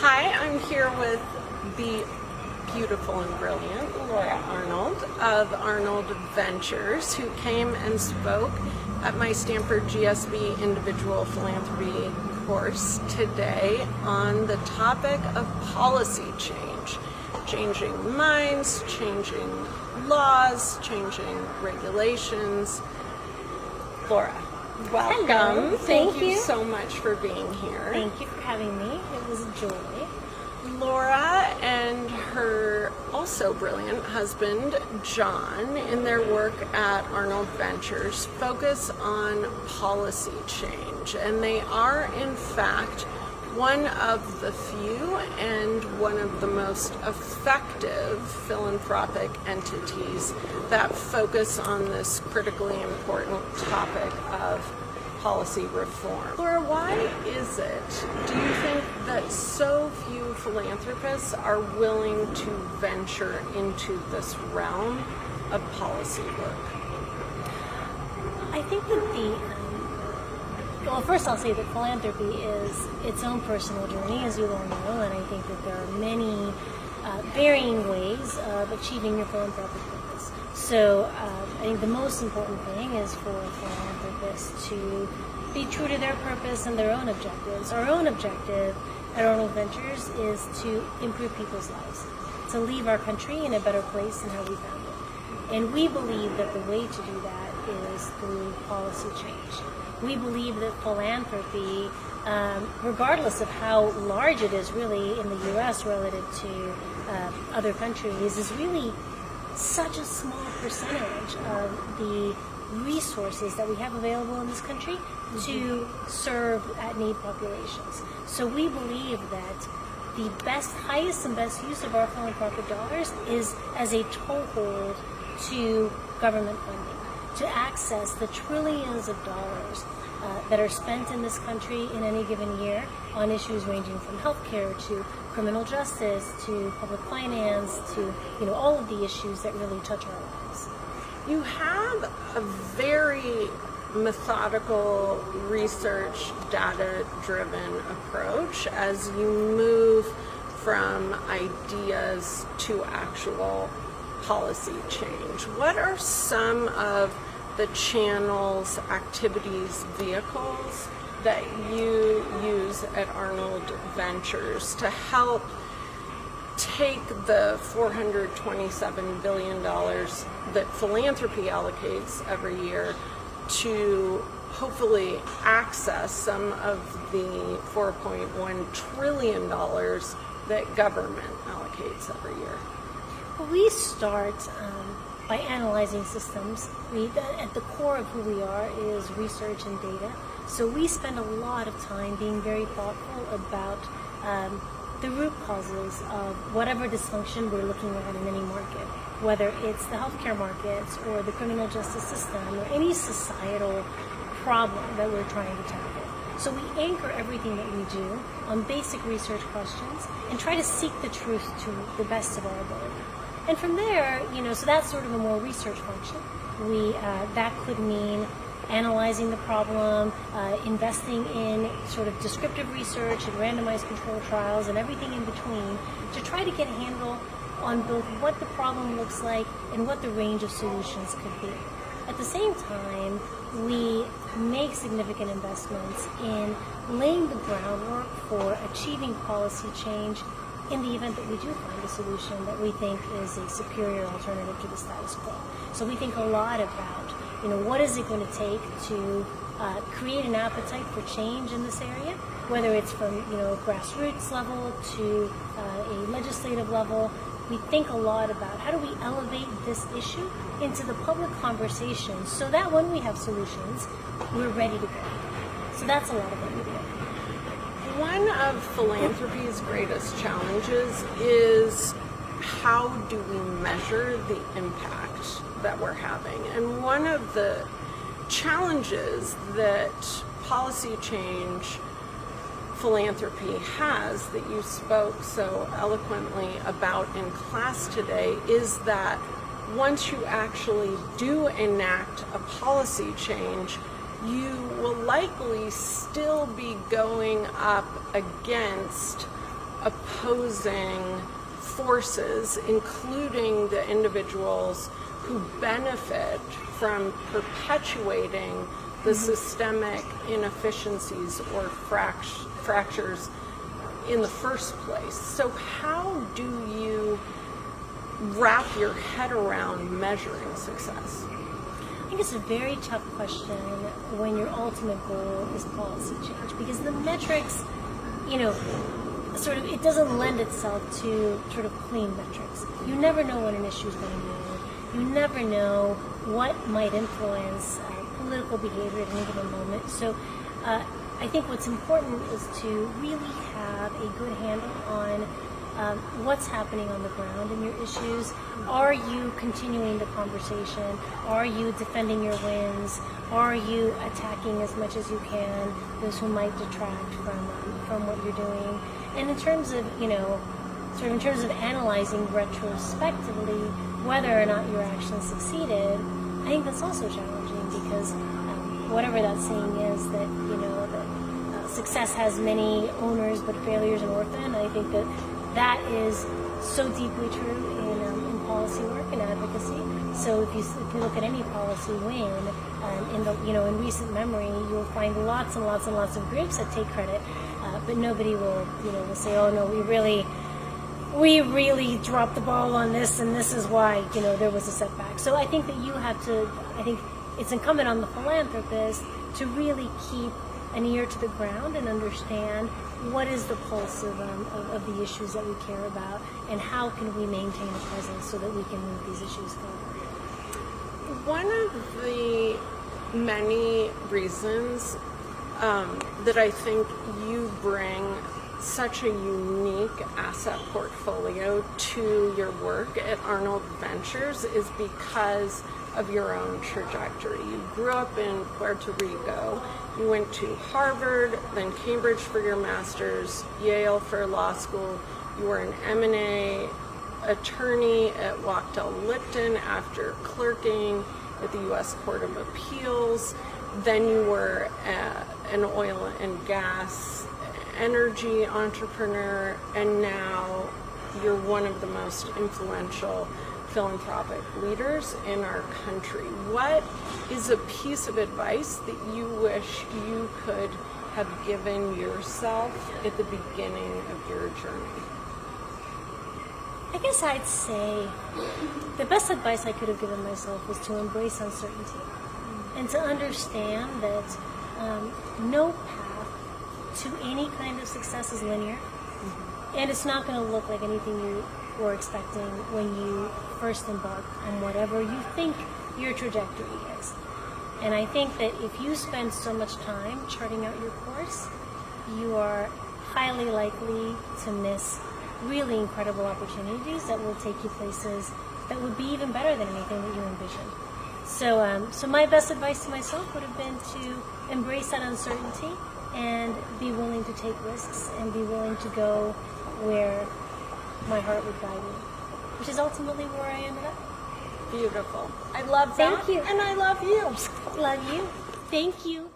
Hi, I'm here with the beautiful and brilliant Laura Arnold of Arnold Ventures, who came and spoke at my Stanford GSB Individual Philanthropy course today on the topic of policy change. Changing minds, changing laws, changing regulations. Laura, welcome. Hello. Thank you you so much for being here. Thank you for having me. It was a joy. Laura and her also brilliant husband, John, in their work at Arnold Ventures, focus on policy change. And they are, in fact, one of the few and one of the most effective philanthropic entities that focus on this critically important topic of policy reform. Laura, why is it, do you think, that so few philanthropists are willing to venture into this realm of policy work? I think that well, first I'll say that philanthropy is its own personal journey, as you all know, and I think that there are many varying ways of achieving your philanthropic purpose. So I think the most important thing is for philanthropists to be true to their purpose and their own objectives. Our own objective at Arnold Ventures is to improve people's lives, to leave our country in a better place than how we found it. And we believe that the way to do that is through policy change. We believe that philanthropy, regardless of how large it is really in the U.S. relative to other countries, is really such a small percentage of the resources that we have available in this country to serve at-need populations. So we believe that the highest and best use of our philanthropic dollars is as a toehold to government funding, to access the trillions of dollars that are spent in this country in any given year on issues ranging from healthcare to criminal justice to public finance to all of the issues that really touch our lives. You have a very methodical, research, data-driven approach as you move from ideas to actual policy change. What are some of the channels, activities, vehicles that you use at Arnold Ventures to help take the $427 billion that philanthropy allocates every year to hopefully access some of the $4.1 trillion that government allocates every year? Well, we start by analyzing systems. At the core of who we are is research and data. So we spend a lot of time being very thoughtful about the root causes of whatever dysfunction we're looking at in any market, whether it's the healthcare markets or the criminal justice system or any societal problem that we're trying to tackle. So we anchor everything that we do on basic research questions and try to seek the truth to the best of our ability. And from there, so that's sort of a more research function. That could mean analyzing the problem, investing in sort of descriptive research and randomized controlled trials and everything in between to try to get a handle on both what the problem looks like and what the range of solutions could be. At the same time, we make significant investments in laying the groundwork for achieving policy change in the event that we do find a solution that we think is a superior alternative to the status quo. So we think a lot about, what is it going to take to create an appetite for change in this area, whether it's from, grassroots level to a legislative level. We think a lot about how do we elevate this issue into the public conversation so that when we have solutions, we're ready to go. So that's a lot of what we do. One of philanthropy's greatest challenges is how do we measure the impact that we're having? And one of the challenges that policy change philanthropy has that you spoke so eloquently about in class today is that once you actually do enact a policy change, you will likely still be going up against opposing forces, including the individuals who benefit from perpetuating the systemic inefficiencies or fractures in the first place. So how do you wrap your head around measuring success? I think it's a very tough question when your ultimate goal is policy change, because the metrics, sort of, it doesn't lend itself to sort of clean metrics. You never know when an issue is going to move. You never know what might influence political behavior at any given moment. So I think what's important is to really have a good handle on what's happening on the ground in your issues. Are you continuing the conversation? Are you defending your wins? Are you attacking as much as you can those who might detract from what you're doing? And in terms of, in terms of analyzing retrospectively whether or not your actions succeeded, I think that's also challenging, because whatever that saying is, that that success has many owners but failures an orphan. I think that is so deeply true in policy work and advocacy. So if you look at any policy win, in recent memory, you will find lots and lots and lots of groups that take credit, but nobody will say, oh no, we really dropped the ball on this, and this is why there was a setback. So I think that I think it's incumbent on the philanthropist to really keep an ear to the ground and understand what is the pulse of the issues that we care about, and how can we maintain a presence so that we can move these issues forward. One of the many reasons that I think you bring such a unique asset portfolio to your work at Arnold Ventures is because of your own trajectory. You grew up in Puerto Rico, you went to Harvard, then Cambridge for your master's, Yale for law school, you were an M&A attorney at Wachtell-Lipton after clerking at the U.S. Court of Appeals, then you were an oil and gas energy entrepreneur, and now you're one of the most influential philanthropic leaders in our country. What is a piece of advice that you wish you could have given yourself at the beginning of your journey? I guess I'd say the best advice I could have given myself was to embrace uncertainty and to understand that no path to any kind of success is linear, and it's not going to look like anything you were expecting when you first embark on whatever you think your trajectory is. And I think that if you spend so much time charting out your course, you are highly likely to miss really incredible opportunities that will take you places that would be even better than anything that you envisioned. So my best advice to myself would have been to embrace that uncertainty and be willing to take risks and be willing to go where my heart would guide me, which is ultimately where I ended up. Beautiful. I love that. Thank you. And I love you. Love you. Thank you.